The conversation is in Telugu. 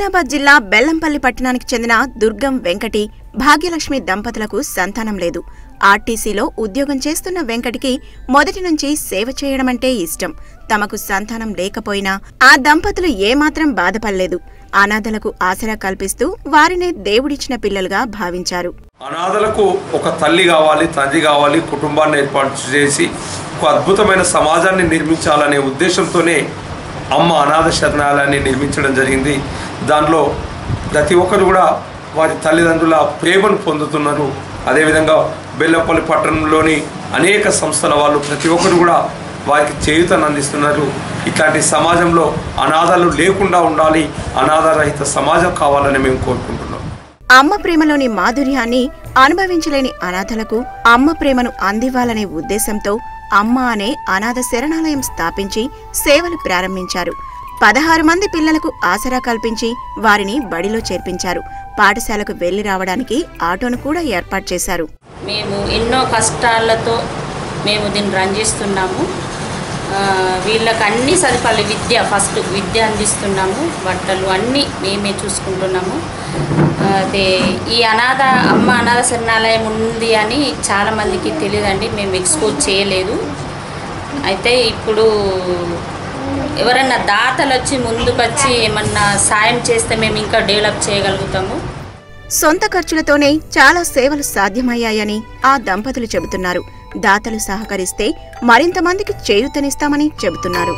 ఆదిలాబాద్ జిల్లా బెల్లంపల్లి పట్టణానికి చెందిన దుర్గం వెంకటి భాగ్యలక్ష్మి దంపతులకు సంతానం లేదు. ఆర్టీసీలో ఉద్యోగం చేస్తున్న వెంకటికి మొదటి నుంచి సేవ చేయడమంటే ఇష్టం. తమకు సంతానం లేకపోయినా ఆ దంపతులు ఏమాత్రం బాధపడలేదు. అనాథలకు ఆసరా కల్పిస్తూ వారినే దేవుడిచ్చిన పిల్లలుగా భావించారు. అనాథలకు ఒక తల్లి కావాలి, తండ్రి కావాలి, కుటుంబాన్ని ఏర్పాటు చేసి ఒక అద్భుతమైన సమాజాన్ని నిర్మించాలనే ఉద్దేశంతోనే అమ్మ అనాథ శరణాలయాన్ని నిర్మించడం జరిగింది. దానిలో ప్రతి ఒక్కరు కూడా వారి తల్లిదండ్రుల ప్రేమను పొందుతున్నారు. అదేవిధంగా బెల్లంపల్లి పట్టణంలోని అనేక సంస్థల వాళ్ళు ప్రతి ఒక్కరు కూడా వారికి చేయూతను అందిస్తున్నారు. ఇట్లాంటి సమాజంలో అనాథలు లేకుండా ఉండాలి, అనాథరహిత సమాజం కావాలని మేము కోరుకుంటున్నాం. అమ్మ ప్రేమలోని మాధుర్యాన్ని అనుభవించలేని అనాథలకు అమ్మ ప్రేమను అందివ్వాలనే ఉద్దేశంతో అమ్మ అనే అనాథ శరణాలయం స్థాపించి సేవలు ప్రారంభించారు. 16 మంది పిల్లలకు ఆసరా కల్పించి వారిని బడిలో చేర్పించారు. పాఠశాలకు వెళ్లి రావడానికి ఆటోను కూడా ఏర్పాటు చేశారు. మేము ఎన్నో కష్టాలతో మేము దీన్ని రన్ చేస్తున్నాము. వీళ్ళకి అన్ని సదుపాయాలు, ఫస్ట్ విద్య అందిస్తున్నాము, బట్టలు అన్నీ మేమే చూసుకుంటున్నాము. అదే ఈ అమ్మ అనాథ శరణాలయం ఉంది అని చాలామందికి తెలియదండి, మేము ఎక్స్పోజ్ చేయలేదు. అయితే ఇప్పుడు ఎవరన్నా దాతలు వచ్చి ముందుకు వచ్చి ఏమన్నా సాయం చేస్తే మేము ఇంకా డెవలప్ చేయగలుగుతాము. సొంత ఖర్చులతోనే చాలా సేవలు సాధ్యమయ్యాయని ఆ దంపతులు చెబుతున్నారు. దాతలు సహకరిస్తే మరింత మందికి చేయూతనిస్తామని చెబుతున్నారు.